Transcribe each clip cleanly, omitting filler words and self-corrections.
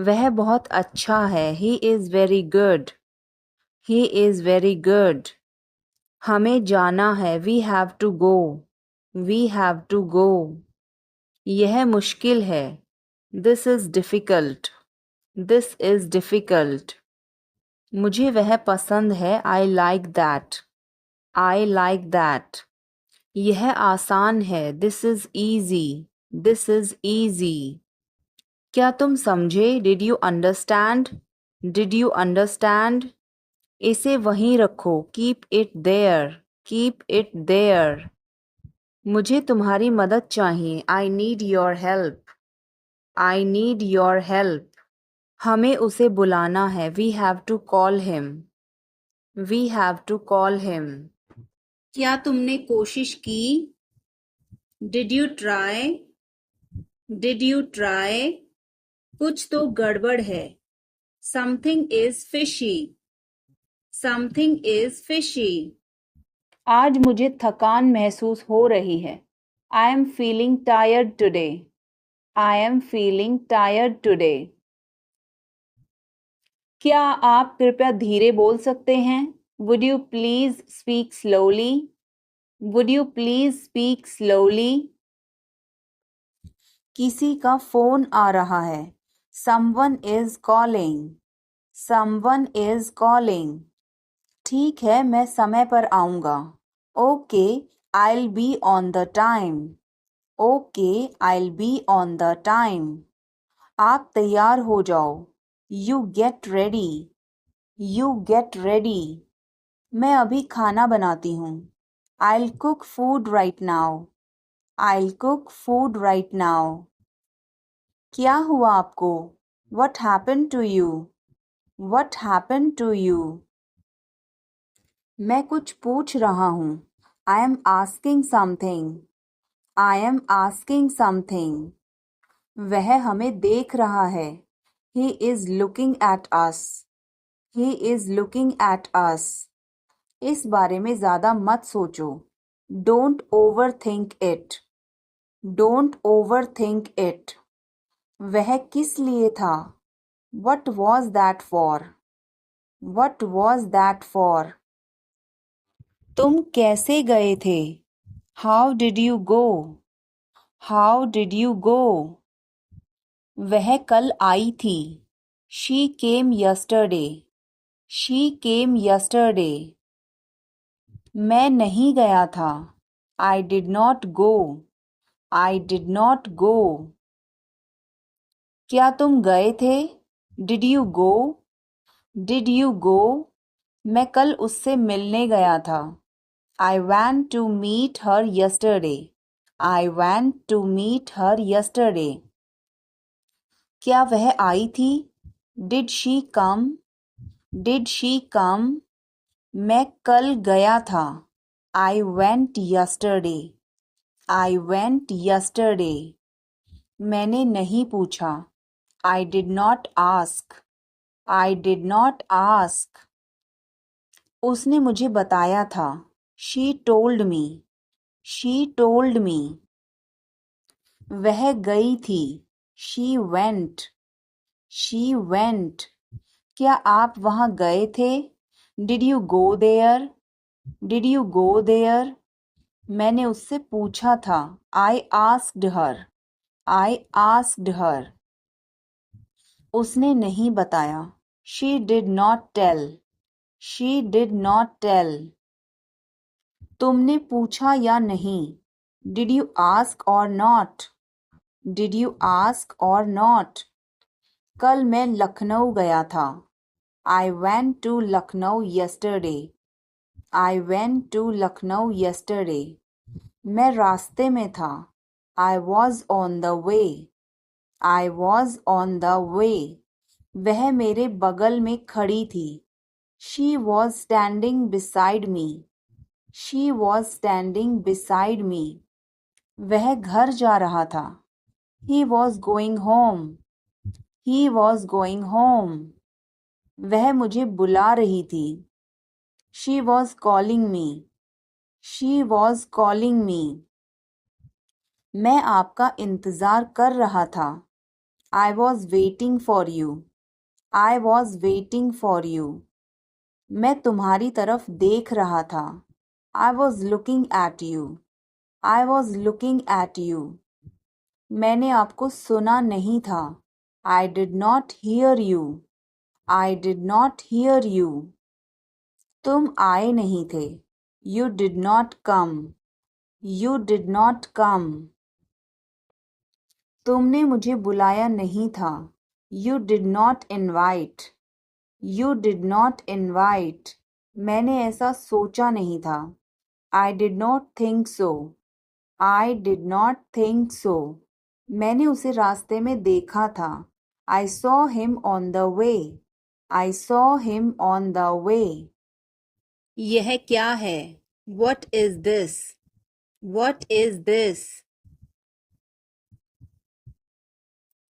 वह बहुत अच्छा है। He is very good. He is very good. हमें जाना है। We have to go. We have to go. यह मुश्किल है। This is difficult. This is difficult. मुझे वह पसंद है। I like that. I like that. यह आसान है। This is easy. This is easy. क्या तुम समझे? Did you understand? Did you understand? इसे वहीं रखो। Keep it there. Keep it there. मुझे तुम्हारी मदद चाहिए। I need your help. I need your help. हमें उसे बुलाना है। We have to call him. We have to call him. क्या तुमने कोशिश की? Did you try? Did you try? कुछ तो गड़बड़ है। Something is fishy. Something is fishy. आज मुझे थकान महसूस हो रही है। I am feeling tired today. I am feeling tired today. क्या आप कृपया धीरे बोल सकते हैं? Would you please speak slowly? Would you please speak slowly? किसी का फोन आ रहा है। Someone is calling. Someone is calling. ठीक है, मैं समय पर आऊँगा। Okay, I'll be on the time. Okay, I'll be on the time. आप तैयार हो जाओ। You get ready. You get ready. मैं अभी खाना बनाती हूँ। I'll cook food right now. I'll cook food right now. क्या हुआ आपको? What happened to you? What happened to you? मैं कुछ पूछ रहा हूँ। I am asking something. I am asking something. वह हमें देख रहा है। He is looking at us. He is looking at us. इस बारे में ज़्यादा मत सोचो। Don't overthink it. Don't overthink it. वह किस लिए था? What was that for? What was that for? तुम कैसे गए थे? How did you go? How did you go? वह कल आई थी। She came yesterday. She came yesterday. मैं नहीं गया था। I did not go. I did not go. क्या तुम गए थे? Did you go? Did you go? मैं कल उससे मिलने गया था। I went to meet her yesterday. I went to meet her yesterday. क्या वह आई थी? Did she come? Did she come? मैं कल गया था। I went yesterday. I went yesterday. मैंने नहीं पूछा। I did not ask. I did not ask. उसने मुझे बताया था। She told me. She told me. वह गई थी। She went. She went. क्या आप वहाँ गए थे? Did you go there? Did you go there? मैंने उससे पूछा था। I asked her. I asked her. उसने नहीं बताया। She did not tell. She did not tell. तुमने पूछा या नहीं? Did you ask or not? Did you ask or not? कल मैं लखनऊ गया था। I went to Lucknow yesterday. I went to Lucknow yesterday. मैं रास्ते में था। I was on the way. I was on the way. वह मेरे बगल में खड़ी थी। She was standing beside me. She was standing beside me. वह घर जा रहा था। He was going home. He was going home. वह मुझे बुला रही थी। She was calling me. She was calling me. मैं आपका इंतज़ार कर रहा था। I was waiting for you. I was waiting for you. मैं तुम्हारी तरफ देख रहा था. I was looking at you. I was looking at you. मैंने आपको सुना नहीं था. I did not hear you. I did not hear you. तुम आए नहीं थे. You did not come. You did not come. तुमने मुझे बुलाया नहीं था. You did not invite. You did not invite. मैंने ऐसा सोचा नहीं था. I did not think so. I did not think so. मैंने उसे रास्ते में देखा था. I saw him on the way. I saw him on the way. यह क्या है? What is this? What is this?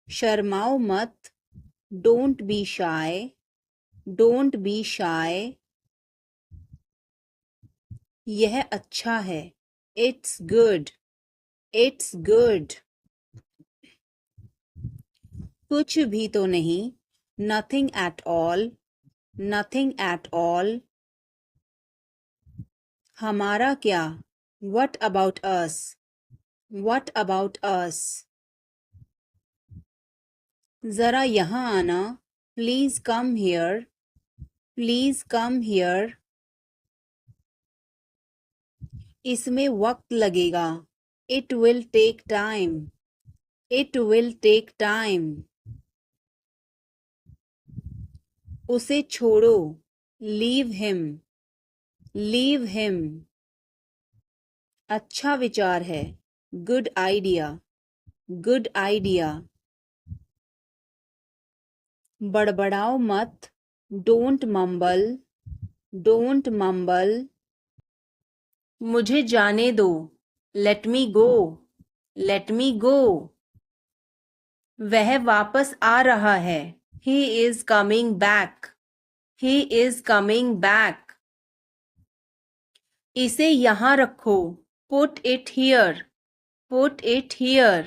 शर्माओ मत. Don't be shy. Don't be shy. यह अच्छा है. It's good. It's good. कुछ भी तो नहीं. Nothing at all. Nothing at all. हमारा क्या? What about us? What about us? जरा यहाँ आना. Please come here. Please come here. इसमें वक्त लगेगा. It will take time. It will take time. उसे छोड़ो. Leave him. Leave him. अच्छा विचार है. Good idea. Good idea. बड़बड़ाओ मत. Don't mumble. Don't mumble. मुझे जाने दो. Let me go. Let me go. वह वापस आ रहा है. He is coming back. He is coming back. इसे यहाँ रखो. Put it here. Put it here.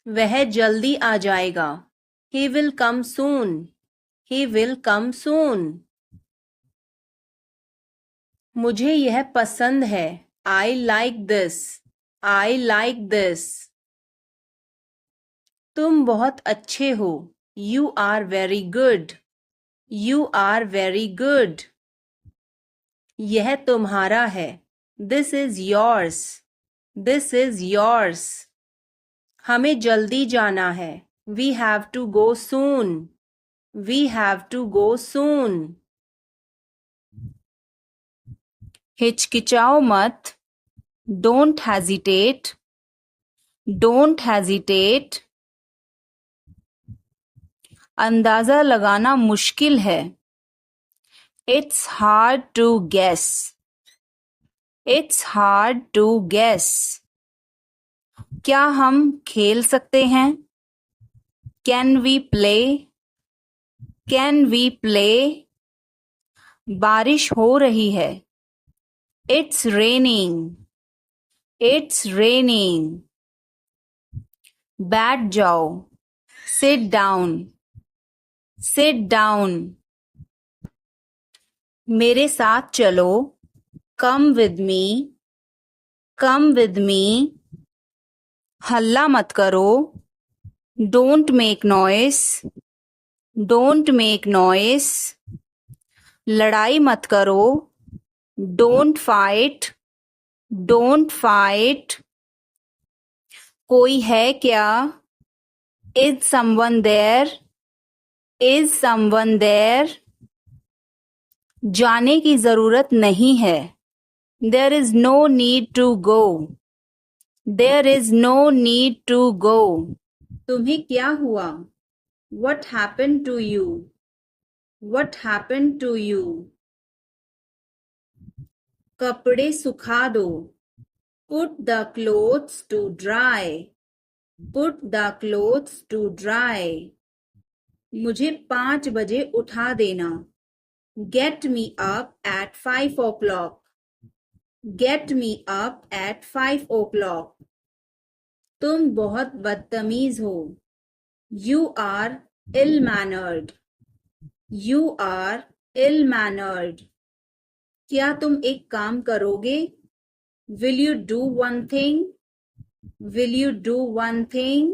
वह जल्दी आ जाएगा. He will come soon. He will come soon. मुझे यह पसंद है. I like this. I like this. तुम बहुत अच्छे हो. You are very good. You are very good. यह तुम्हारा है. This is yours. This is yours. हमें जल्दी जाना है. We have to go soon. We have to go soon. हिचकिचाओ मत. Don't hesitate. Don't hesitate. अंदाजा लगाना मुश्किल है. It's hard to guess. It's hard to guess. क्या हम खेल सकते हैं? Can we play? Can we play? बारिश हो रही है. It's raining. It's raining. बैठ जाओ. Sit down. Sit down. मेरे साथ चलो. Come with me. Come with me. हल्ला मत करो. Don't make noise. Don't make noise. लड़ाई मत करो. Don't fight. Don't fight. कोई है क्या? Is someone there? Is someone there? जाने की जरूरत नहीं है. There is no need to go. There is no need to go. तुम्हें क्या हुआ? What happened to you? What happened to you? कपड़े सुखा दो. Put the clothes to dry. Put the clothes to dry. मुझे 5 बजे उठा देना. Get me up at 5 o'clock. Get me up at 5 o'clock. तुम बहुत बदतमीज हो. You are ill-mannered. You are ill-mannered. क्या तुम एक काम करोगे? Will you do one thing? Will you do one thing?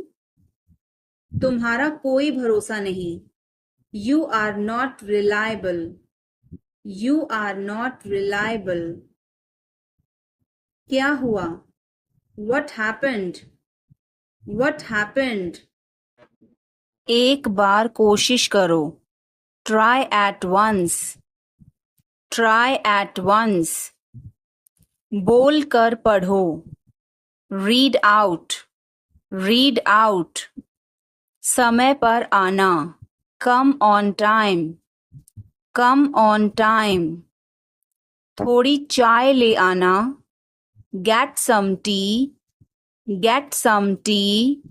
तुम्हारा कोई भरोसा नहीं. You are not reliable. You are not reliable. क्या हुआ? What happened? What happened? एक बार कोशिश करो. Try at once. Try at once. बोल कर पढ़ो. Read out. Read out. समय पर आना. Come on time. Come on time. थोड़ी चाय ले आना. Get some tea. Get some tea.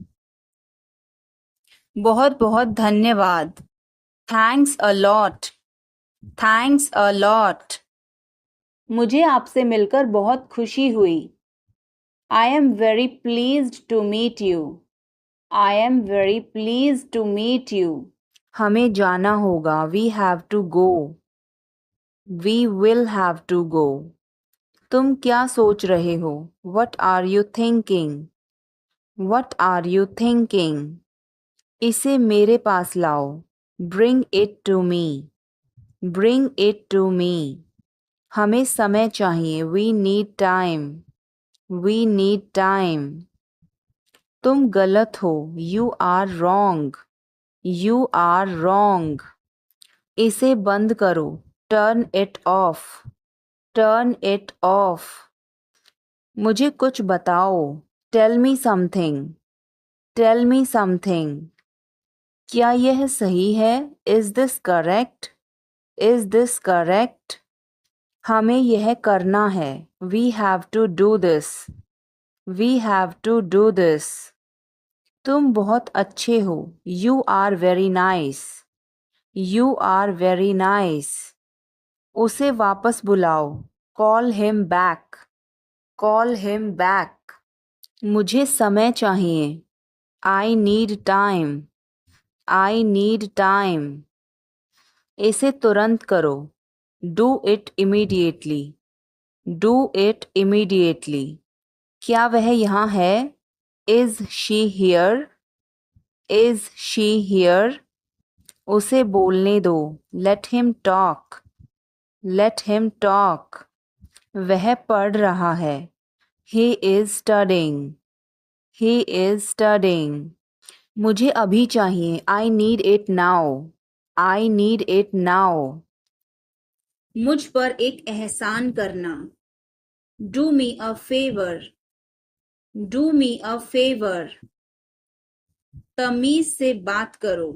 बहुत बहुत धन्यवाद. Thanks a lot. Thanks a lot. मुझे आपसे मिलकर बहुत खुशी हुई. I am very pleased to meet you. I am very pleased to meet you. हमें जाना होगा. We have to go. We will have to go. तुम क्या सोच रहे हो? What are you thinking? What are you thinking? इसे मेरे पास लाओ. Bring it to me. Bring it to me. हमें समय चाहिए. We need time. We need time. तुम गलत हो. You are wrong. You are wrong. इसे बंद करो. Turn it off. Turn it off. मुझे कुछ बताओ. Tell me something. Tell me something. क्या यह सही है? Is this correct? Is this correct? हमें यह करना है. We have to do this. We have to do this. तुम बहुत अच्छे हो. You are very nice. You are very nice. उसे वापस बुलाओ. Call him back. Call him back. मुझे समय चाहिए. I need time. I need time. इसे तुरंत करो. Do it immediately. Do it immediately. क्या वह यहाँ है? Is she here? Is she here? उसे बोलने दो. Let him talk. Let him talk. वह पढ़ रहा है. He is studying. He is studying. मुझे अभी चाहिए. I need it now. I need it now. मुझ पर एक एहसान करना. Do me a favor. Do me a favor. तमीज से बात करो.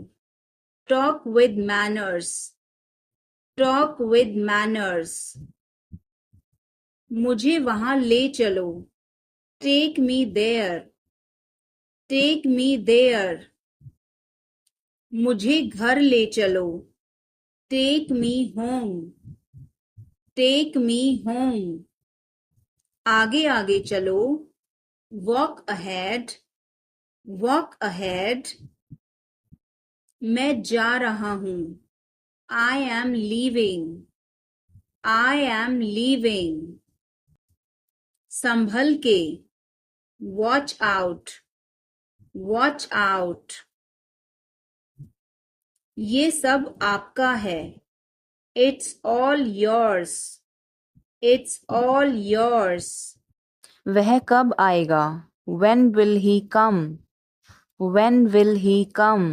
Talk with manners. Talk with manners. मुझे वहां ले चलो. Take me there. Take me there. मुझे घर ले चलो. Take me home. Take me home. आगे आगे चलो. Walk ahead. Walk ahead. मैं जा रहा हूँ. I am leaving. I am leaving. संभल के. Watch out. Watch out. ये सब आपका है. It's all yours. It's all yours. वह कब आएगा? When will he come? When will he come?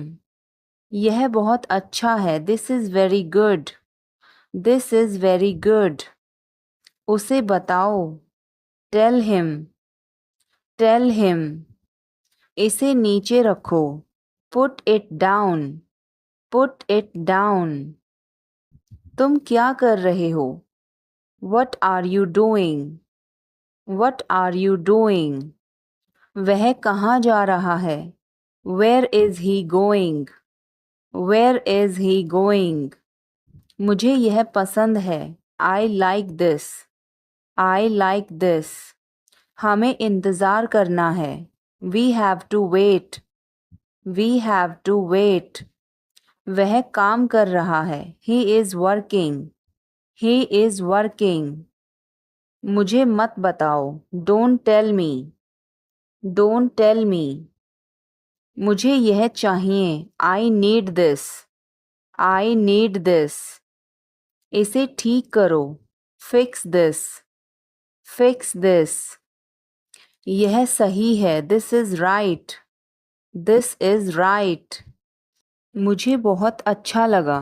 यह बहुत अच्छा है. This is very good. This is very good. उसे बताओ. Tell him. Tell him. इसे नीचे रखो. Put it down. Put it down. तुम क्या कर रहे हो? What are you doing? What are you doing? वह कहाँ जा रहा है? Where is he going? Where is he going? मुझे यह पसंद है. I like this. I like this. हमें इंतज़ार करना है. We have to wait. We have to wait. वह काम कर रहा है. He is working. He is working. मुझे मत बताओ. Don't tell me. Don't tell me. मुझे यह चाहिए. I need this. I need this. इसे ठीक करो. Fix this. Fix this. यह सही है. This is right. This is right. मुझे बहुत अच्छा लगा.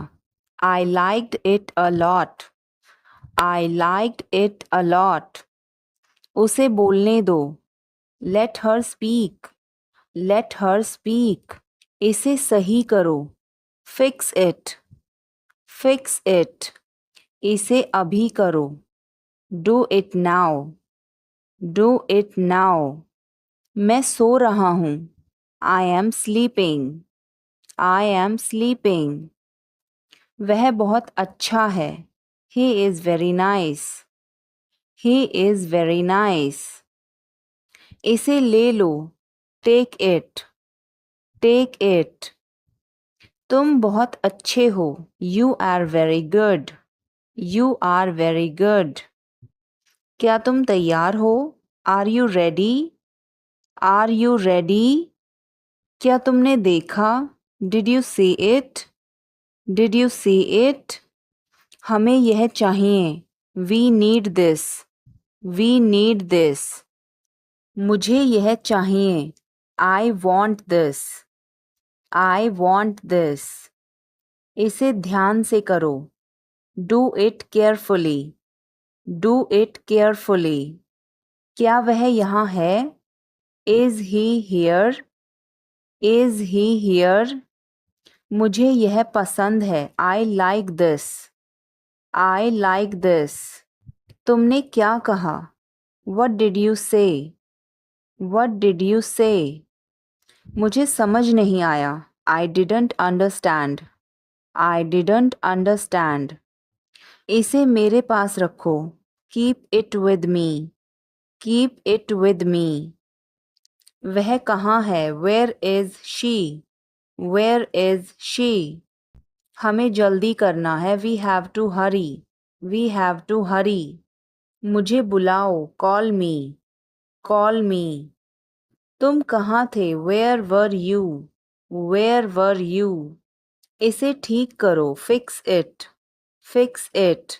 I liked it a lot. I liked it a lot. उसे बोलने दो. Let her speak. Let her speak. इसे सही करो. Fix it. Fix it. इसे अभी करो. Do it now. Do it now. मैं सो रहा हूँ. I am sleeping. I am sleeping. वह बहुत अच्छा है. He is very nice. He is very nice. इसे ले लो. Take it. Take it. तुम बहुत अच्छे हो. You are very good. You are very good. क्या तुम तैयार हो? Are you ready? Are you ready? क्या तुमने देखा? Did you see it? Did you see it? हमें यह चाहिए. We need this. We need this. मुझे यह चाहिए. I want this. I want this. इसे ध्यान से करो. Do it carefully. Do it carefully. क्या वह यहाँ है? Is he here? Is he here? मुझे यह पसंद है. I like this. I like this. तुमने क्या कहा? What did you say? What did you say? मुझे समझ नहीं आया. I didn't understand. I didn't understand. इसे मेरे पास रखो. Keep it with me. Keep it with me. वह कहाँ है? Where is she? Where is she? हमें जल्दी करना है. We have to hurry. We have to hurry. मुझे बुलाओ. Call me. Call me. तुम कहाँ थे? Where were you? Where were you? इसे ठीक करो. Fix it. Fix it.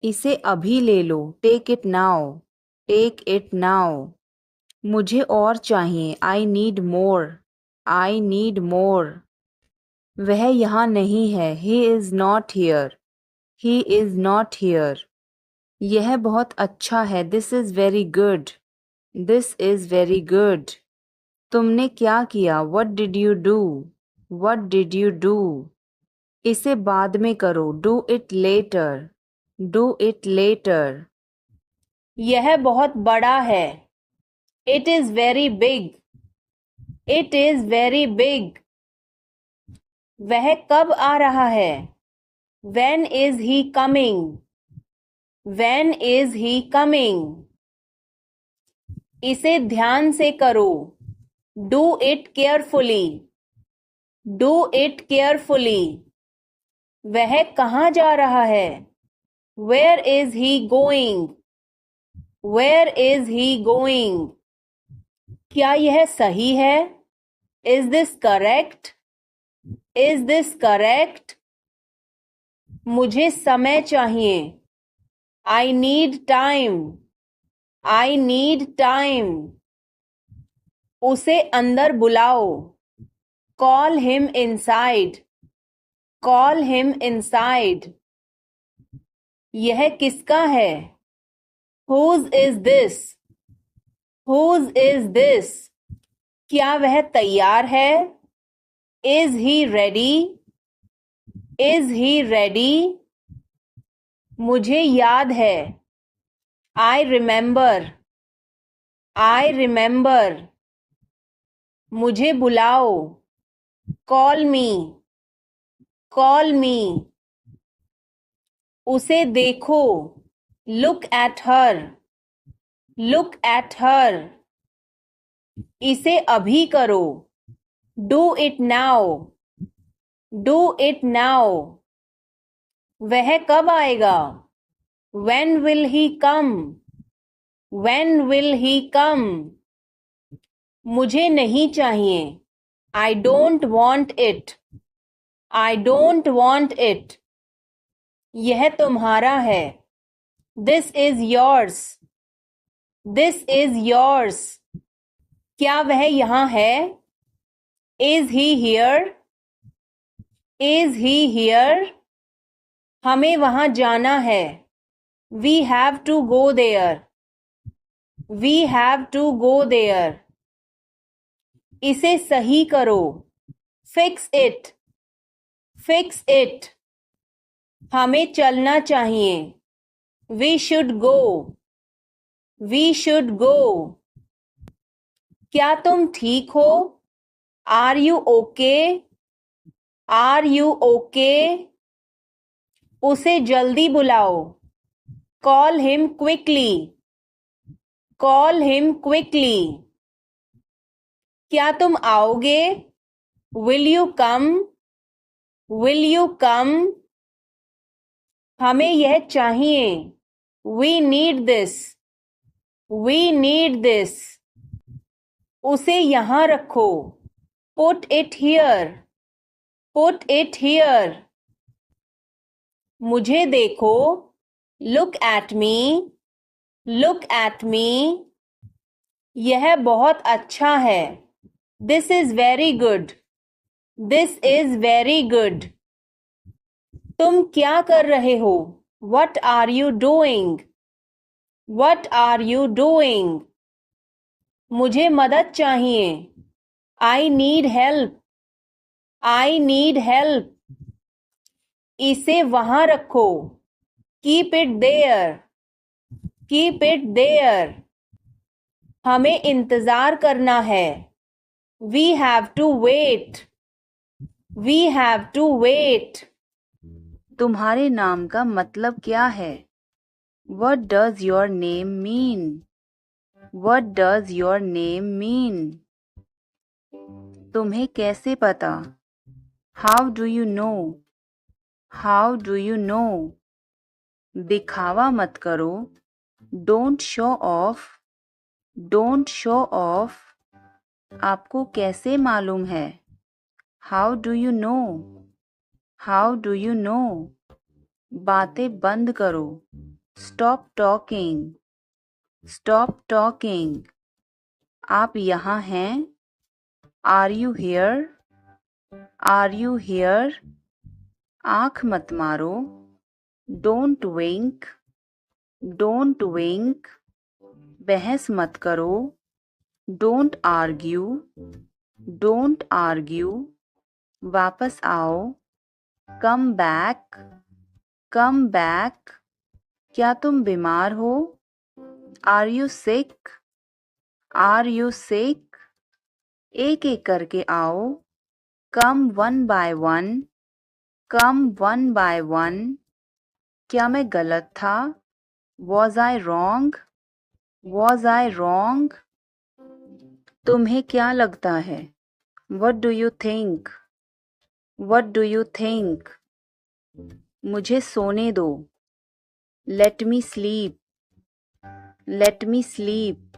इसे अभी ले लो. Take it now. Take it now. मुझे और चाहिए. I need more. I need more. वह यहाँ नहीं है. He is not here. He is not here. यह बहुत अच्छा है. This is very good. This is very good. तुमने क्या किया? What did you do? What did you do? इसे बाद में करो. Do it later. Do it later. यह बहुत बड़ा है. It is very big. It is very big. वह कब आ रहा है? When is he coming? When is he coming? इसे ध्यान से करो. Do it carefully. Do it carefully. वह कहाँ जा रहा है? Where is he going? Where is he going? क्या यह सही है? Is this correct? Is this correct? मुझे समय चाहिए. I need time. I need time. उसे अंदर बुलाओ. Call him inside. Call him inside. यह किसका है? Whose is this? Whose is this? क्या वह तैयार है? Is he ready? Is he ready? मुझे याद है. I remember. I remember. मुझे बुलाओ. Call me. Call me. उसे देखो. Look at her. Look at her. इसे अभी करो. Do it now. Do it now. वह कब आएगा? When will he come? When will he come? मुझे नहीं चाहिए. I don't want it. I don't want it. यह तुम्हारा है. This is yours. This is yours. क्या वह यहाँ है? Is he here? Is he here? हमें वहाँ जाना है. We have to go there. We have to go there. इसे सही करो. Fix it. Fix it. हमें चलना चाहिए. We should go. We should go. क्या तुम ठीक हो? Are you okay? Are you okay? उसे जल्दी बुलाओ. Call him quickly. Call him quickly. क्या तुम आओगे? Will you come? Will you come? हमें यह चाहिए. We need this. We need this. उसे यहाँ रखो. Put it here. Put it here. मुझे देखो. Look at me. Look at me. यह बहुत अच्छा है. This is very good. This is very good. तुम क्या कर रहे हो? What are you doing? What are you doing? मुझे मदद चाहिए. I need help. I need help. इसे वहाँ रखो. Keep it there. Keep it there. हमें इंतजार करना है. We have to wait. We have to wait. तुम्हारे नाम का मतलब क्या है? What does your name mean? What does your name mean? तुम्हें कैसे पता? How do you know? How do you know? दिखावा मत करो. Don't show off. Don't show off. आपको कैसे मालूम है? How do you know? How do you know? बातें बंद करो. Stop talking. Stop talking. आप यहाँ हैं? Are you here? Are you here? आँख मत मारो. Don't wink. Don't wink. बहस मत करो. Don't argue. Don't argue. वापस आओ. Come back. Come back. क्या तुम बीमार हो? Are you sick? Are you sick? एक एक करके आओ. Come one by one. Come one by one. क्या मैं गलत था? Was I wrong? Was I wrong? तुम्हें क्या लगता है? What do you think? What do you think? मुझे सोने दो. Let me sleep. Let me sleep.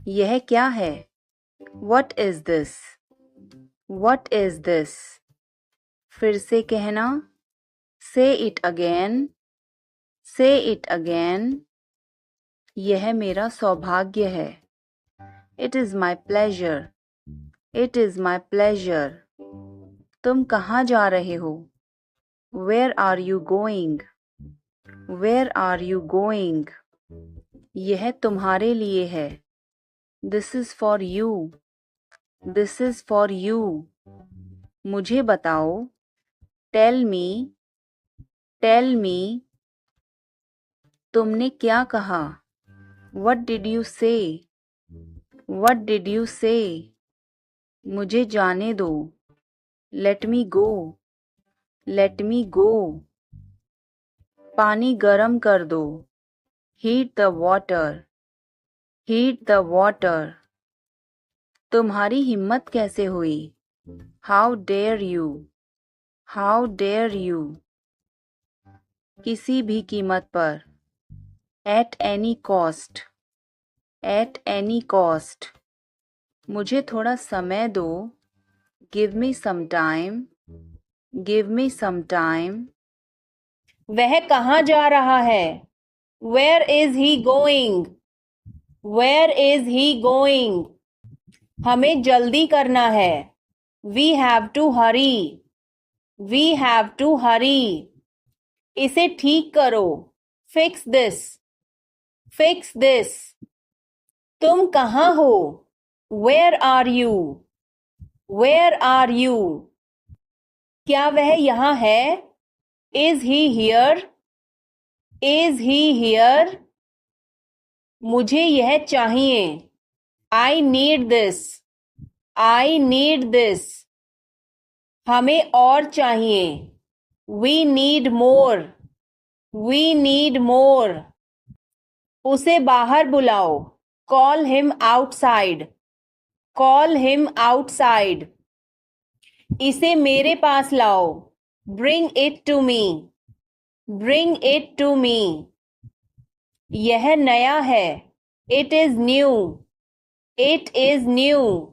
यह क्या है? What is this? What is this? फिर से कहना. Say it again. Say it again. यह मेरा सौभाग्य है. It is my pleasure. It is my pleasure. तुम कहाँ जा रहे हो? Where are you going? Where are you going? यह तुम्हारे लिए है. This is for you. This is for you. मुझे बताओ. Tell me. Tell me. तुमने क्या कहा? What did you say? What did you say? मुझे जाने दो. Let me go. Let me go. पानी गरम कर दो. Heat the water. Heat the water. तुम्हारी हिम्मत कैसे हुई? How dare you, how dare you, किसी भी कीमत पर, at any cost, at any cost, मुझे थोड़ा समय दो, give me some time, give me some time, वह कहाँ जा रहा है, where is he going, where is he going, हमें जल्दी करना है, we have to hurry, we have to hurry, इसे ठीक करो, फिक्स दिस, फिक्स दिस, तुम कहाँ हो, where are you, where are you, क्या वह यहाँ है, is he here, is he here, मुझे यह चाहिए, I need this, I need this, हमें और चाहिए, we need more, we need more, उसे बाहर बुलाओ, call him outside, call him outside, इसे मेरे पास लाओ, bring it to me, bring it to me, यह नया है, it is new, it is new,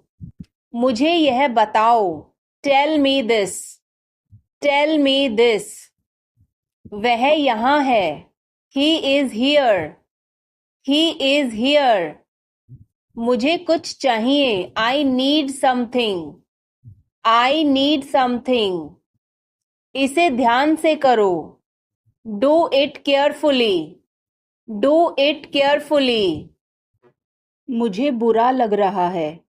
मुझे यह बताओ, tell me this, tell me this, वह यहाँ है, he is here, he is here, मुझे कुछ चाहिए, I need something, I need something, इसे ध्यान से करो, do it carefully, do it carefully, मुझे बुरा लग रहा है,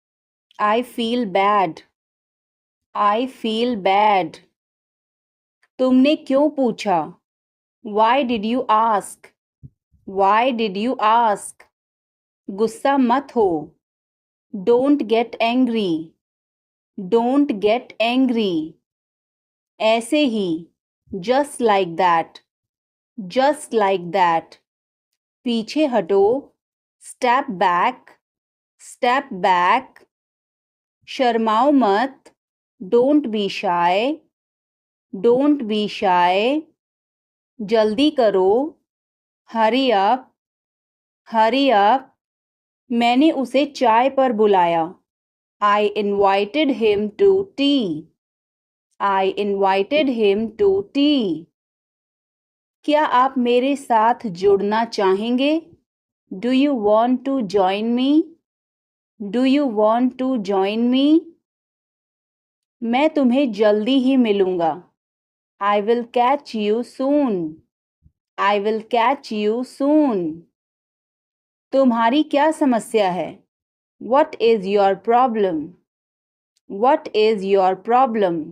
I feel bad, I feel bad, तुमने क्यों पूछा, why did you ask, why did you ask, गुस्सा मत हो, don't get angry, don't get angry, ऐसे ही, just like that, just like that, पीछे हटो, स्टेप बैक, स्टेप बैक, शर्माओ मत, don't be shy, don't be shy, जल्दी करो, हरी अप, हरी अप, मैंने उसे चाय पर बुलाया, I invited him to tea, I invited him to tea, क्या आप मेरे साथ जुड़ना चाहेंगे, do you want to join me, do you want to join me, मैं तुम्हें जल्दी ही मिलूंगा, I will catch you soon, I will catch you soon, तुम्हारी क्या समस्या है, what is your problem, what is your problem,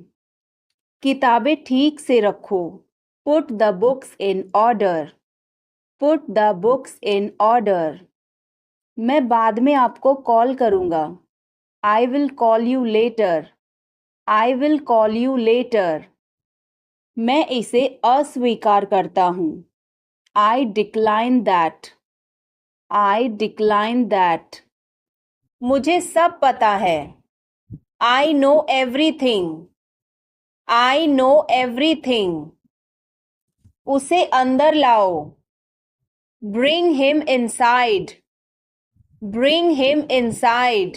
किताबें ठीक से रखो, put the books in order, put the books in order, मैं बाद में आपको कॉल करूंगा, I will call you later, I will call you later, मैं इसे अस्वीकार करता हूँ, आई decline that, I decline that, मुझे सब पता है, I know everything, I know everything, उसे अंदर लाओ, bring him inside, bring him inside,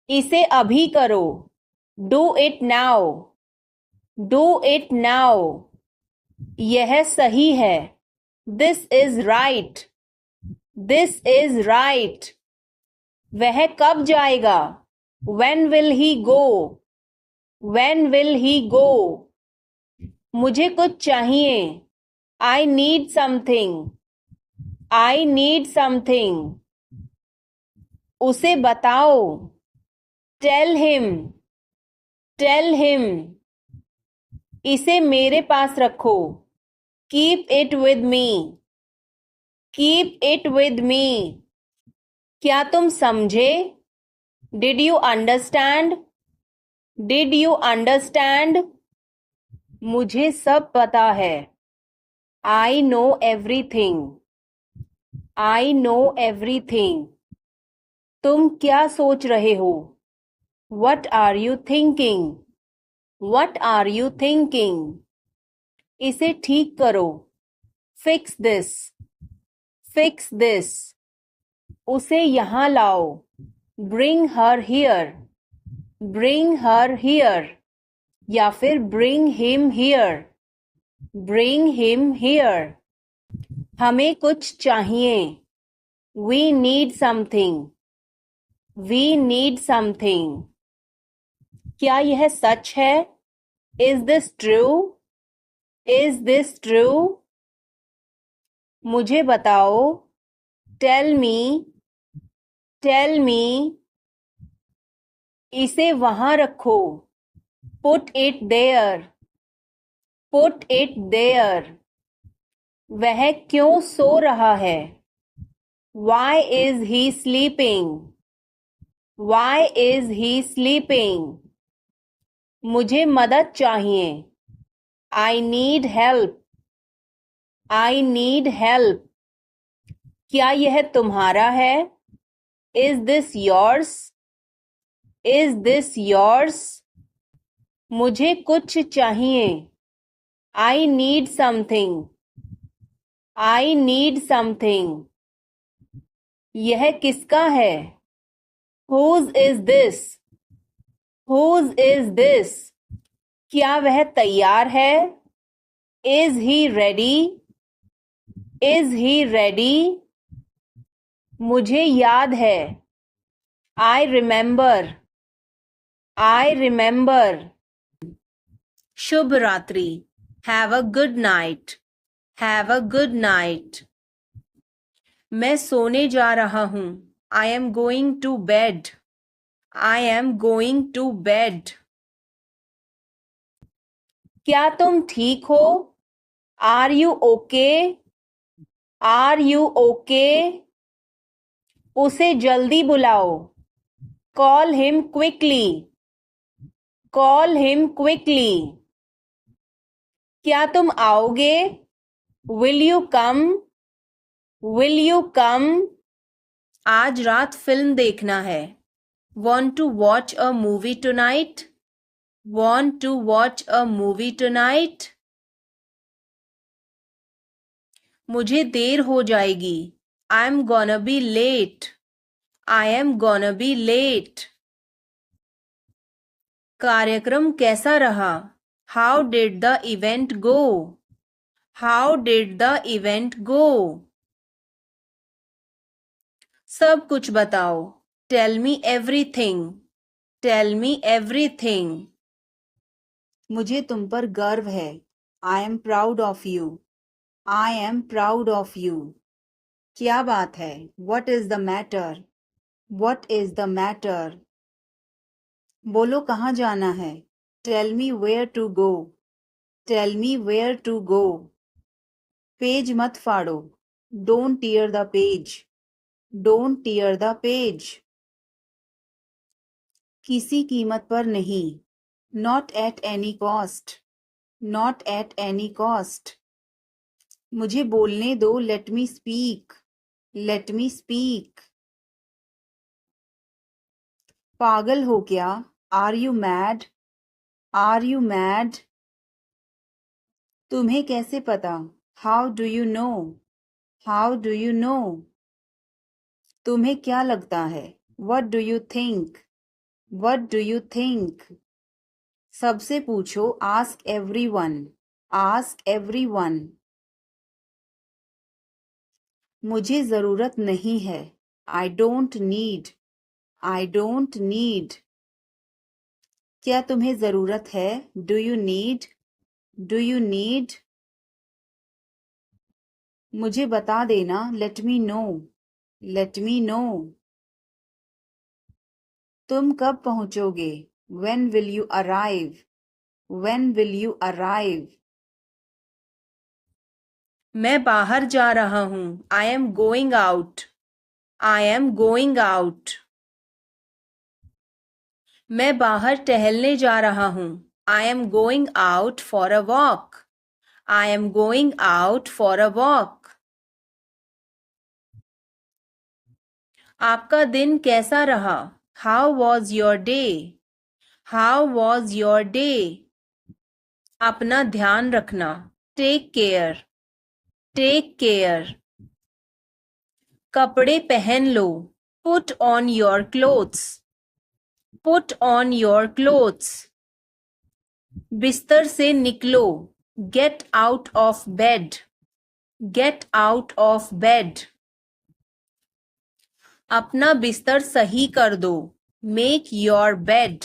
इसे अभी करो, do it now, do it now, यह सही है, this is right, this is right, वह कब जाएगा, when will he go, when will he go, मुझे कुछ चाहिए, I need something, I need something, उसे बताओ, टेल हिम, टेल हिम, इसे मेरे पास रखो, keep it with me, keep it with me, क्या तुम समझे, did you understand, did you understand, मुझे सब पता है, I know everything, I know everything, तुम क्या सोच रहे हो, What are you thinking? What are you thinking? इसे ठीक करो. Fix this. Fix this. उसे यहाँ लाओ. Bring her here. Bring her here. या फिर bring him here. Bring him here. हमें कुछ चाहिए. We need something. We need something. क्या यह सच है? Is this true? Is this true? मुझे बताओ. Tell me. Tell me. इसे वहां रखो. Put it there. Put it there. वह क्यों सो रहा है? Why is he sleeping? Why is he sleeping? मुझे मदद चाहिए. I need help. I need help. क्या यह तुम्हारा है? Is this yours? Is this yours? मुझे कुछ चाहिए. I need something. I need something. यह किसका है? Whose is this? Whose is this? क्या वह तैयार है? Is he ready? Is he ready? मुझे याद है. I remember. I remember. शुभ रात्रि. Have a good night. Have a good night. मैं सोने जा रहा हूँ. I am going to bed. I am going to bed. क्या तुम ठीक हो? Are you okay? Are you okay? उसे जल्दी बुलाओ. Call him quickly. Call him quickly. क्या तुम आओगे? Will you come? Will you come? आज रात फिल्म देखना है. Want to watch a movie tonight? Want to watch a movie tonight? मुझे देर हो जाएगी. I'm gonna be late. I am gonna be late. कार्यक्रम कैसा रहा? How did the event go? How did the event go? सब कुछ बताओ. Tell me everything. Tell me everything. मुझे तुम पर गर्व है. I am proud of you. I am proud of you. क्या बात है? What is the matter? What is the matter? बोलो कहाँ जाना है? Tell me where to go. Tell me where to go. Page मत फाड़ो. Don't tear the page. Don't tear the page. किसी कीमत पर नहीं. Not at any cost. Not at any cost. मुझे बोलने दो. Let me speak. Let me speak. पागल हो क्या? Are you mad? Are you mad? तुम्हें कैसे पता? How do you know? How do you know? तुम्हें क्या लगता है? What do you think? What do you think? सबसे पूछो. Ask everyone. Ask everyone. मुझे जरूरत नहीं है. I don't need. I don't need. क्या तुम्हें जरूरत है? Do you need? Do you need? मुझे बता देना. Let me know. Let me know. तुम कब पहुंचोगे? When will you arrive? When will you arrive? मैं बाहर जा रहा हूँ. I am going out. I am going out. मैं बाहर टहलने जा रहा हूँ. I am going out for a walk. I am going out for a walk. आपका दिन कैसा रहा? How was your day? How was your day? अपना ध्यान रखना। Take care, take care. कपड़े पहन लो। Put on your clothes, put on your clothes. बिस्तर से निकलो। Get out of bed, get out of bed. अपना बिस्तर सही कर दो। Make your bed,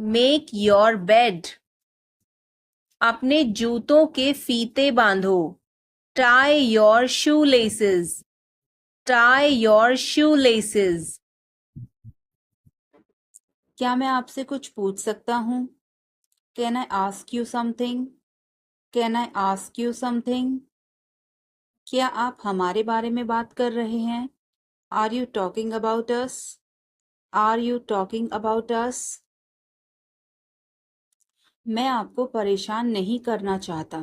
make your bed. अपने जूतों के फीते बांधो। Tie your shoe laces, tie your shoe laces. क्या मैं आपसे कुछ पूछ सकता हूँ? Can I ask you something? Can I ask you something? क्या आप हमारे बारे में बात कर रहे हैं? Are you talking about us? Are you talking about us? मैं आपको परेशान नहीं करना चाहता।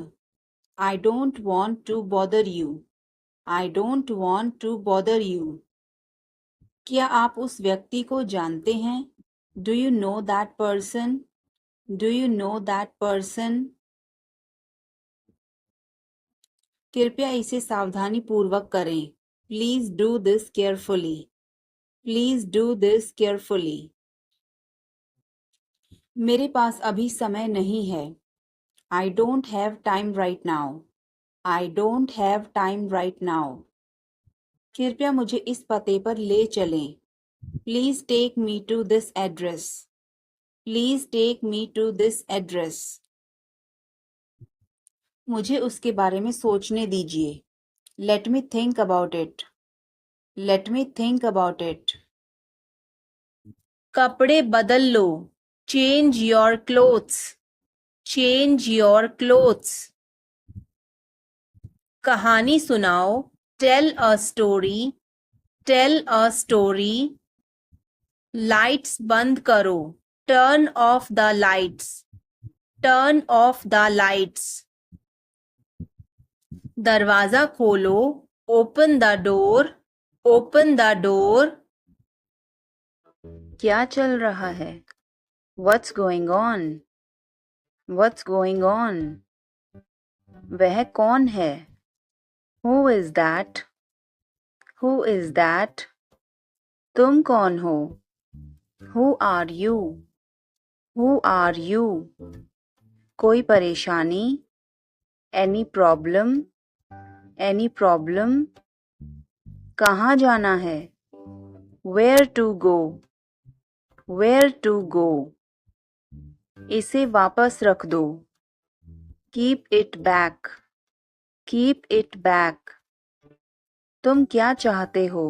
I don't want to bother you, I don't want to bother you. क्या आप उस व्यक्ति को जानते हैं? Do you know that person? Do you know that person? कृपया इसे सावधानी पूर्वक करें। Please do this carefully, please do this carefully. मेरे पास अभी समय नहीं है। I don't have time right now, I don't have time right now. कृपया मुझे इस पते पर ले चलें। Please take me to this address, please take me to this address. मुझे उसके बारे में सोचने दीजिए। Let me think about it, let me think about it. कपड़े बदल लो। Change your clothes, change your clothes. कहानी सुनाओ। Tell a story, tell a story. Lights बंद करो। Turn off the lights, turn off the lights. दरवाजा खोलो। Open the door, open the door. क्या चल रहा है? What's going on? What's going on? वह कौन है? Who is that? Who is that? तुम कौन हो? Who are you? Who are you? कोई परेशानी? Any problem? Any problem? कहाँ जाना है? Where to go? Where to go? इसे वापस रख दो। Keep it back, keep it back। तुम क्या चाहते हो?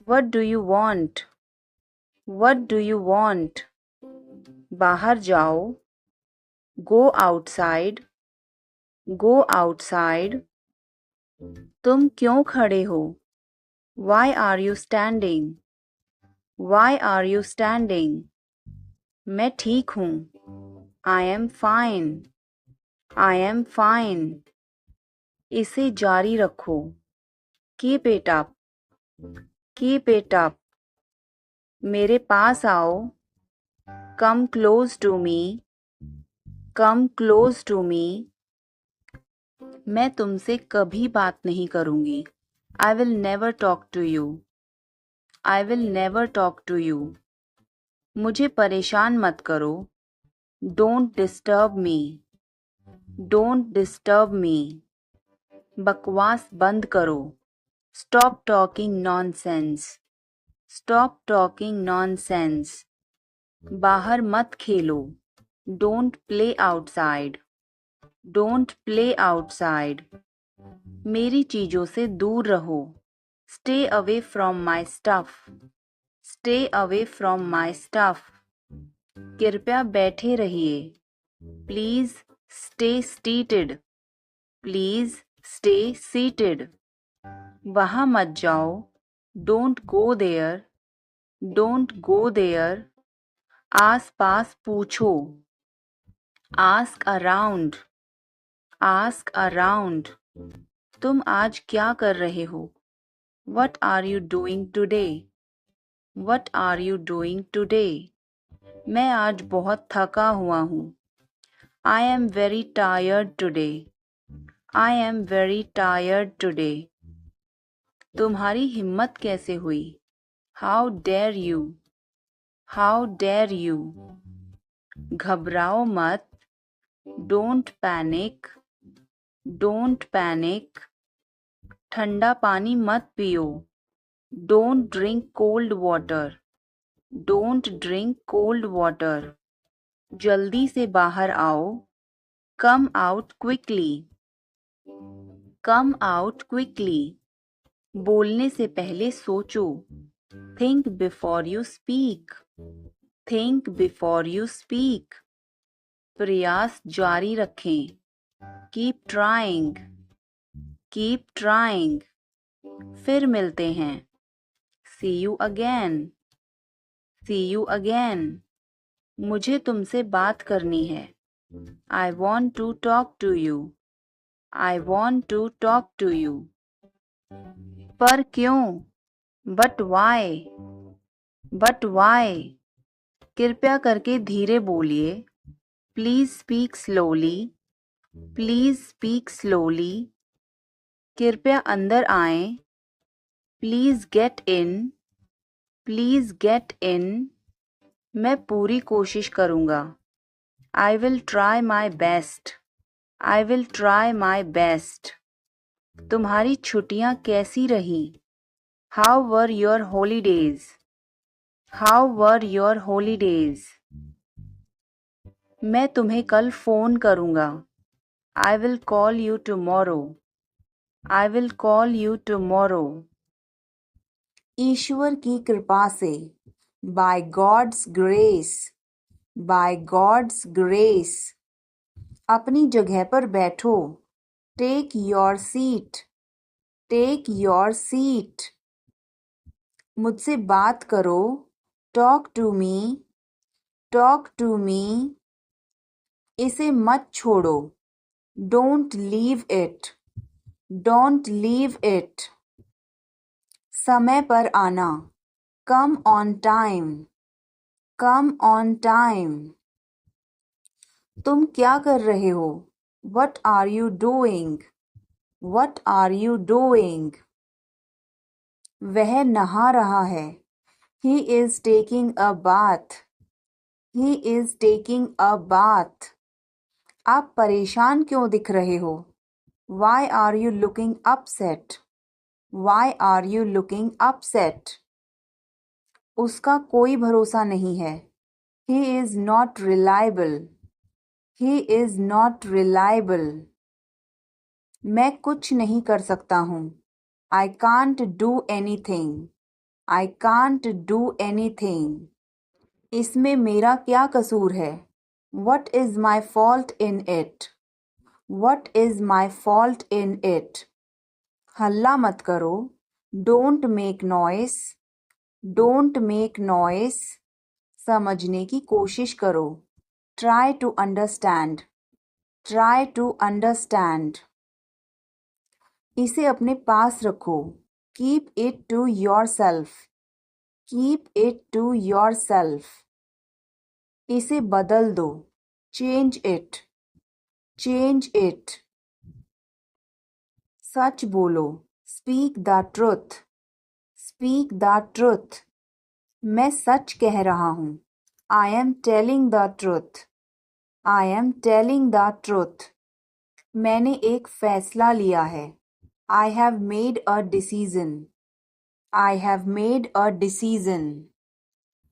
What do you want? What do you want? बाहर जाओ। Go outside, go outside। तुम क्यों खड़े हो? Why are you standing? Why are you standing? मैं ठीक हूँ। I am fine, I am fine। इसे जारी रखो। Keep it up, keep it up। मेरे पास आओ। Come close to me, come close to me। मैं तुमसे कभी बात नहीं करूँगी। I will never talk to you, I will never talk to you। मुझे परेशान मत करो। Don't disturb me, don't disturb me। बकवास बंद करो। Stop talking nonsense, stop talking nonsense। बाहर मत खेलो। Don't play outside, don't play outside। मेरी चीजों से दूर रहो। Stay away from my stuff, stay away from my stuff। कृपया बैठे रहिए। Please stay seated, please stay seated। वहाँ मत जाओ। Don't go there, don't go there। आस पास पूछो। Ask around, ask around। तुम आज क्या कर रहे हो? What are you doing today? What are you doing today? मैं आज बहुत थका हुआ हूँ. I am very tired today. I am very tired today. तुम्हारी हिम्मत कैसे हुई? How dare you? How dare you? घबराओ मत. Don't panic. Don't panic. ठंडा पानी मत पियो. Don't drink cold water. Don't drink cold water. जल्दी से बाहर आओ. Come out quickly. Come out quickly. बोलने से पहले सोचो. Think before you speak. Think before you speak. प्रयास जारी रखें. Keep trying. Keep trying. फिर मिलते हैं. See you again. See you again. मुझे तुमसे बात करनी है. I want to talk to you. I want to talk to you. पर क्यों? But why? But why? कृपया करके धीरे बोलिए. Please speak slowly. Please speak slowly. कृपया अंदर आएं. Please get in. Please get in. मैं पूरी कोशिश करूँगा. I will try my best. I will try my best. तुम्हारी छुट्टियाँ कैसी रहीं? How were your holidays? How were your holidays? मैं तुम्हें कल फ़ोन करूँगा. I will call you tomorrow. I will call you tomorrow. ईश्वर की कृपा से. By God's grace. By God's grace. अपनी जगह पर बैठो. Take your seat. Take your seat. मुझसे बात करो. Talk to me. Talk to me. इसे मत छोड़ो. Don't leave it. Don't leave it. समय पर आना. Come on time. Come on time. तुम क्या कर रहे हो? What are you doing? What are you doing? वह नहा रहा है. He is taking a bath. He is taking a bath. आप परेशान क्यों दिख रहे हो? Why are you looking upset? Why are you looking upset? उसका कोई भरोसा नहीं है. He is not reliable. He is not reliable. मैं कुछ नहीं कर सकता हूँ. I can't do anything. I can't do anything. इसमें मेरा क्या कसूर है? What is my fault in it? What is my fault in it? हल्ला मत करो. Don't make noise. Don't make noise. समझने की कोशिश करो. Try to understand. Try to understand. इसे अपने पास रखो. Keep it to yourself. Keep it to yourself. इसे बदल दो. Change it. Change it. सच बोलो. Speak the truth. Speak the truth. मैं सच कह रहा हूँ. I am telling the truth. I am telling the truth. मैंने एक फैसला लिया है. I have made a decision. I have made a decision.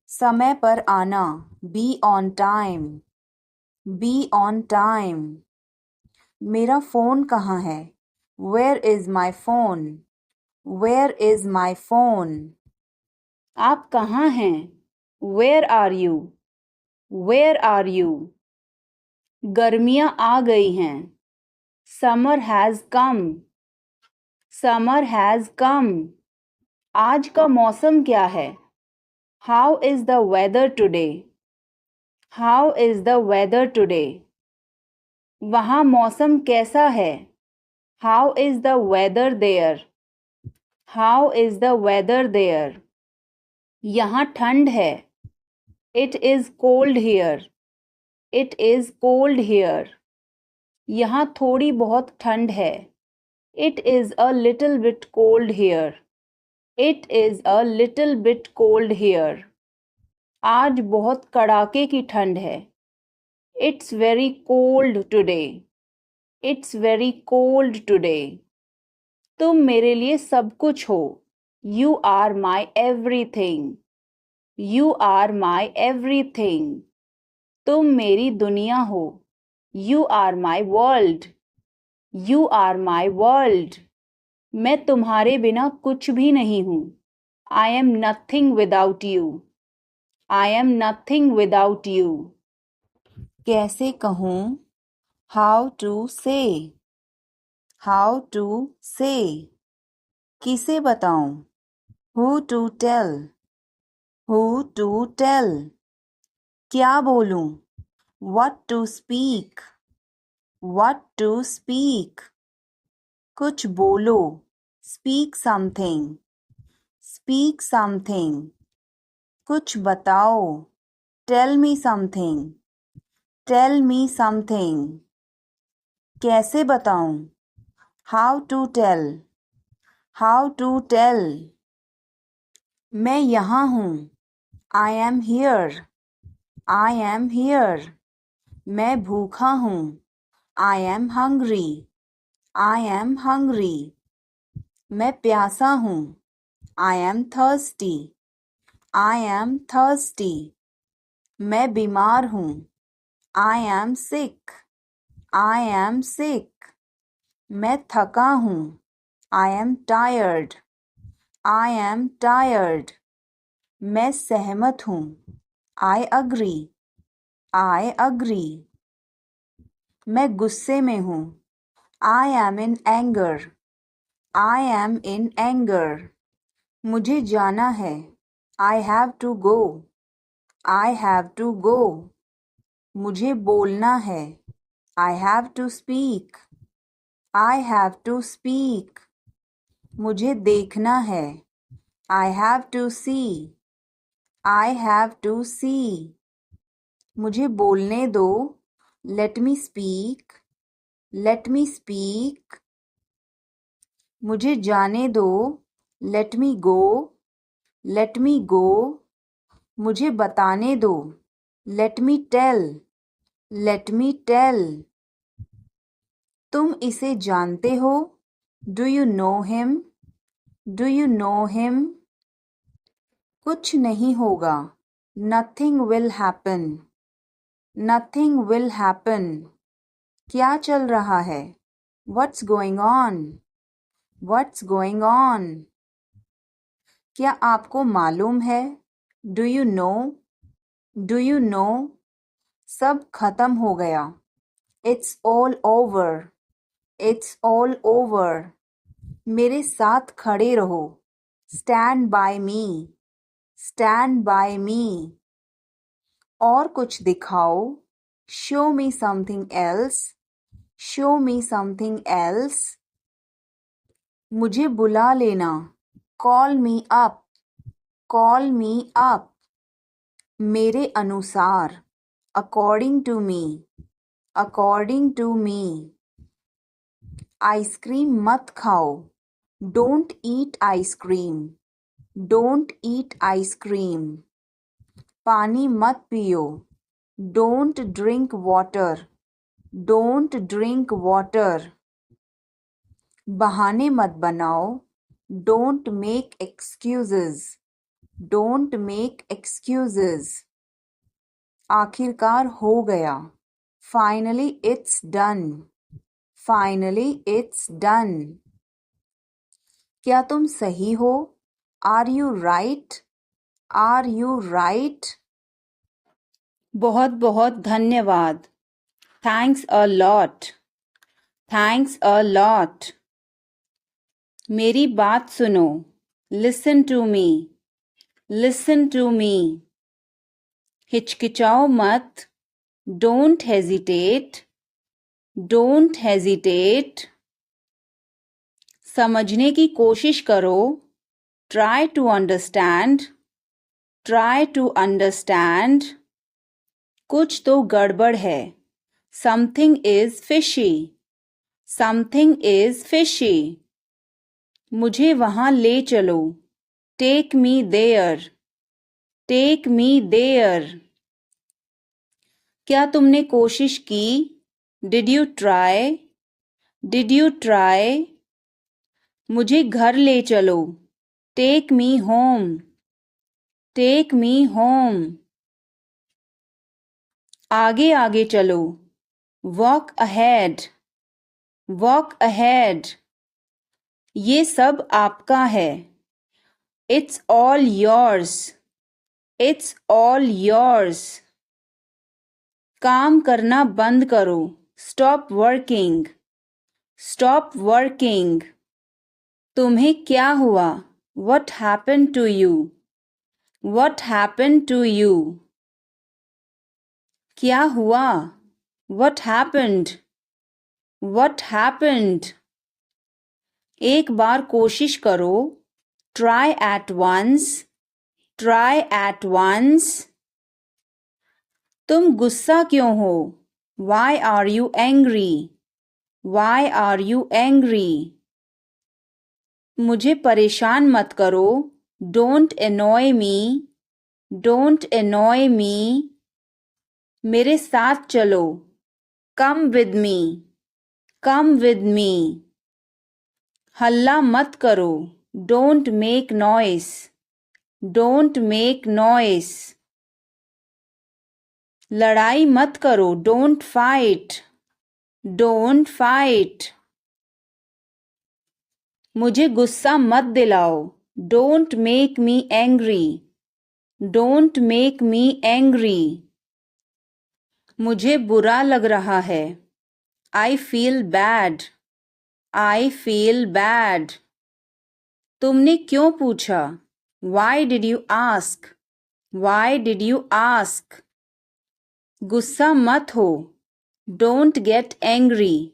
समय पर आना. Be on time. Be on time. मेरा फ़ोन कहाँ है? Where is my phone? Where is my phone? आप कहाँ हैं? Where are you? Where are you? गर्मियाँ आ गई हैं. Summer has come. Summer has come. आज का मौसम क्या है? How is the weather today? How is the weather today? वहाँ मौसम कैसा है? How is the weather there? How is the weather there? यहाँ ठंड है. It is cold here. It is cold here. यहाँ थोड़ी बहुत ठंड है. It is a little bit cold here. It is a little bit cold here. आज बहुत कड़ाके की ठंड है. It's very cold today. It's very cold today. तुम मेरे लिए सब कुछ हो. You are my everything. You are my everything. तुम मेरी दुनिया हो. You are my world. You are my world. मैं तुम्हारे बिना कुछ भी नहीं हूँ. I am nothing without you. I am nothing without you. कैसे कहूँ? How to say. How to say. किसे बताऊं? Who to tell. Who to tell. क्या बोलूं? What to speak. What to speak. कुछ बोलो. Speak something. Speak something. कुछ बताओ. Tell me something. Tell me something. कैसे बताऊं? How to tell. How to tell. मैं यहाँ हूँ. I am here. I am here. मैं भूखा हूँ. I am hungry. I am hungry. मैं प्यासा हूँ. I am thirsty. I am thirsty. मैं बीमार हूँ. I am sick. I am sick. मैं थका हूँ. I am tired. I am tired. मैं सहमत हूँ. I agree. I agree. मैं गुस्से में हूँ. I am in anger. I am in anger. मुझे जाना है. I have to go. I have to go. मुझे बोलना है. I have to speak. I have to speak. मुझे देखना है. I have to see. I have to see. मुझे बोलने दो. Let me speak. Let me speak. मुझे जाने दो. Let me go. Let me go. मुझे बताने दो. Let me tell. Let me tell. तुम इसे जानते हो? Do you know him? Do you know him? कुछ नहीं होगा. Nothing will happen. Nothing will happen. क्या चल रहा है? What's going on? What's going on? क्या आपको मालूम है? Do you know? Do you know? सब खत्म हो गया. It's all over. It's all over. मेरे साथ खड़े रहो. Stand by me. Stand by me. और कुछ दिखाओ. Show me something else. Show me something else. मुझे बुला लेना. Call me up. Call me up. मेरे अनुसार. According to me. According to me. Ice cream मत खाओ. Don't eat ice cream. Don't eat ice cream. पानी मत पियो. Don't drink water. Don't drink water. बहाने मत बनाओ. Don't make excuses. Don't make excuses. आखिरकार हो गया. Finally it's done. Finally it's done. क्या तुम सही हो? Are you right? Are you right? बहुत बहुत धन्यवाद. Thanks a lot. Thanks a lot. मेरी बात सुनो. Listen to me. Listen to me. हिचकिचाओ मत. Don't hesitate. Don't hesitate. समझने की कोशिश करो. Try to understand. Try to understand. कुछ तो गड़बड़ है. Something is fishy. Something is fishy. मुझे वहाँ ले चलो. Take me there. Take me there. क्या तुमने कोशिश की? Did you try? Did you try? मुझे घर ले चलो. Take me home. Take me home. आगे आगे चलो. Walk ahead. Walk ahead. ये सब आपका है. It's all yours. It's all yours. काम करना बंद करो. Stop working. Stop working. तुम्हें क्या हुआ? What happened to you? What happened to you? क्या हुआ? What happened? What happened? एक बार कोशिश करो. Try at once. Try at once. तुम गुस्सा क्यों हो? Why are you angry? Why are you angry? मुझे परेशान मत करो. Don't annoy me. Don't annoy me. मेरे साथ चलो. Come with me. Come with me. हल्ला मत करो. Don't make noise. Don't make noise. लड़ाई मत करो. Don't fight. Don't fight. मुझे गुस्सा मत दिलाओ. Don't make me angry. Don't make me angry. मुझे बुरा लग रहा है. I feel bad. I feel bad. तुमने क्यों पूछा? Why did you ask? Why did you ask? गुस्सा मत हो. Don't get angry.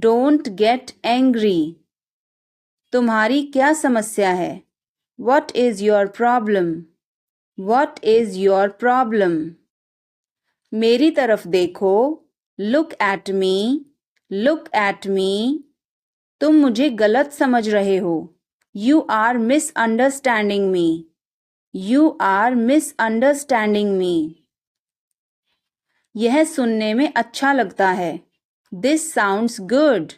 Don't get angry. तुम्हारी क्या समस्या है? What is your problem? What is your problem? मेरी तरफ देखो. Look at me. Look at me. तुम मुझे गलत समझ रहे हो. You are misunderstanding me. You are misunderstanding me. यह सुनने में अच्छा लगता है. This sounds good.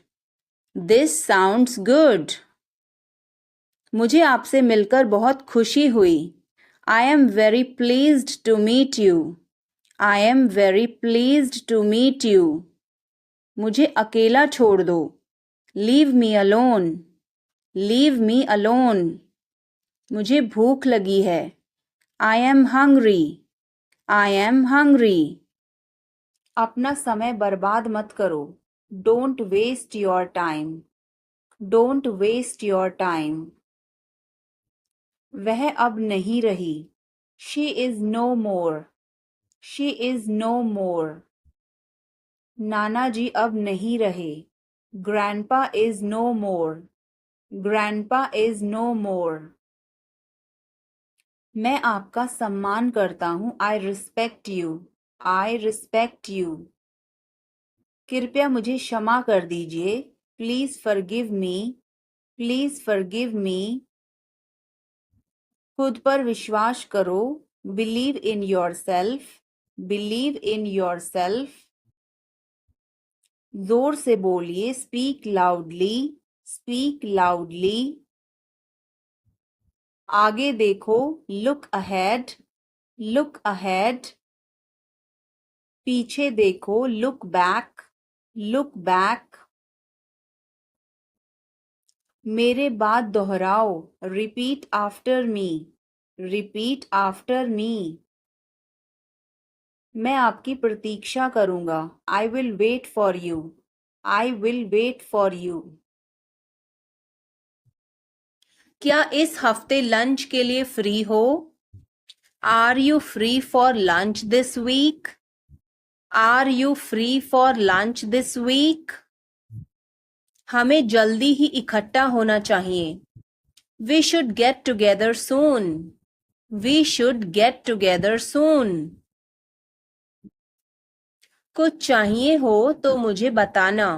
This sounds good. मुझे आपसे मिलकर बहुत खुशी हुई. I am very pleased to meet you. I am very pleased to meet you. मुझे अकेला छोड़ दो. Leave me alone. Leave me alone. मुझे भूख लगी है. I am hungry. I am hungry. अपना समय बर्बाद मत करो. Don't waste your time. Don't waste your time. वह अब नहीं रही. She is no more. She is no more. नाना जी अब नहीं रहे. Grandpa is no more. Grandpa is no more. मैं आपका सम्मान करता हूँ. I respect you. I respect you. कृपया मुझे क्षमा कर दीजिए. Please forgive me. Please forgive me. खुद पर विश्वास करो. Believe in yourself. Believe in yourself. जोर से बोलिए. Speak loudly. Speak loudly. आगे देखो. Look ahead. Look ahead. पीछे देखो. Look back. Look back. मेरे बाद दोहराओ. Repeat after me. Repeat after me. मैं आपकी प्रतीक्षा करूंगा. I will wait for you. I will wait for you. क्या इस हफ्ते लंच के लिए फ्री हो? Are you free for lunch this week? Are you free for lunch this week? हमें जल्दी ही इकट्ठा होना चाहिए. We should get together soon. We should get together soon. कुछ चाहिए हो तो मुझे बताना.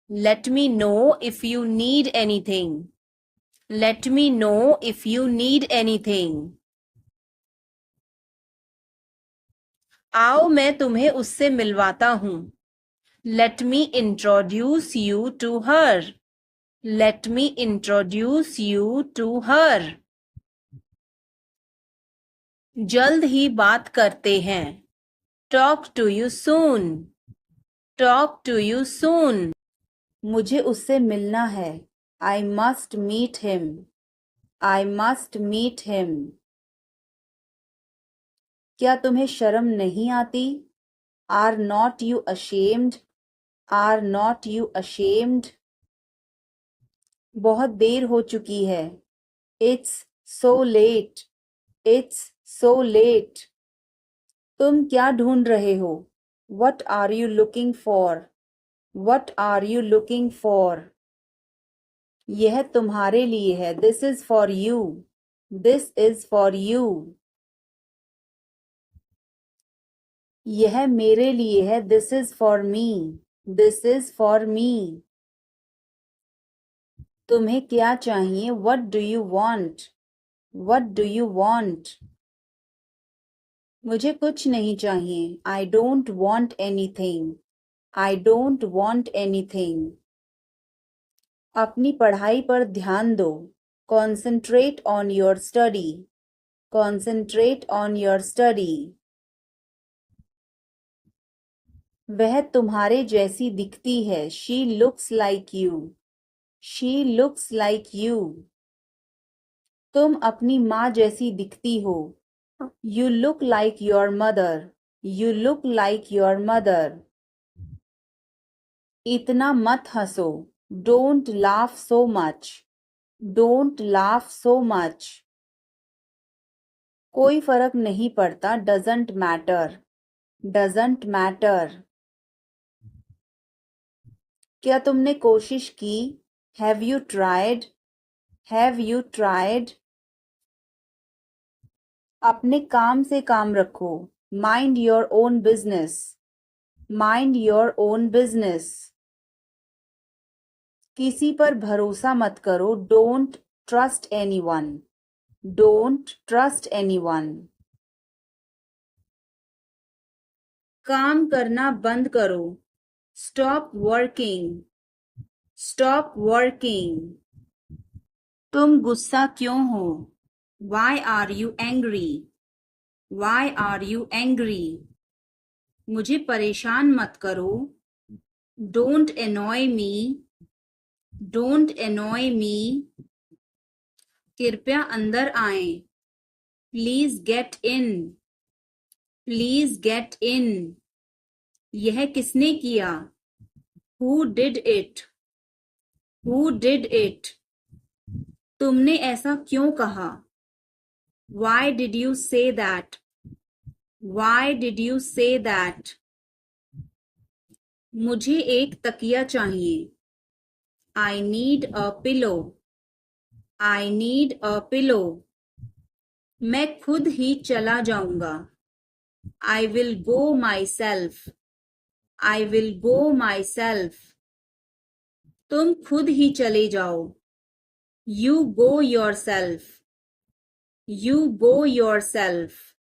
Let me know if you need anything. Let me know if you need anything. आओ मैं तुम्हें उससे मिलवाता हूँ. Let me introduce you to her. Let me introduce you to her. जल्द ही बात करते हैं. Talk to you soon. Talk to you soon. मुझे उससे मिलना है. I must meet him. I must meet him. क्या तुम्हें शर्म नहीं आती? Are not you ashamed? Are not you ashamed? बहुत देर हो चुकी है. It's so late. It's so late. तुम क्या ढूंढ रहे हो? What are you looking for? What are you looking for? यह तुम्हारे लिए है. This is for you. This is for you. यह मेरे लिए है. This is for me. This is for me. तुम्हें क्या चाहिए? What do you want? What do you want? मुझे कुछ नहीं चाहिए. I don't want anything. I don't want anything. अपनी पढ़ाई पर ध्यान दो. Concentrate on your study. Concentrate on your study. वह तुम्हारे जैसी दिखती है. She looks like you. She looks like you. तुम अपनी माँ जैसी दिखती हो. You look like your mother. You look like your mother. इतना मत हंसो. Don't laugh so much. Don't laugh so much. कोई फर्क नहीं पड़ता. Doesn't matter. Doesn't matter. क्या तुमने कोशिश की? Have you tried? Have you tried? अपने काम से काम रखो. Mind your own business. Mind your own business. किसी पर भरोसा मत करो. Don't trust anyone. Don't trust anyone. काम करना बंद करो. Stop working. Stop working. तुम गुस्सा क्यों हो? Why are you angry? Why are you angry? मुझे परेशान मत करो. Don't annoy me. Don't annoy me. कृपया अंदर आएं. Please get in. Please get in. यह किसने किया? Who did it? Who did it? तुमने ऐसा क्यों कहा? Why did you say that? Why did you say that? मुझे एक तकिया चाहिए. I need a pillow. I need a pillow. मैं खुद ही चला जाऊंगा. I will go myself. I will go myself. तुम खुद ही चले जाओ. You go yourself. You go yourself.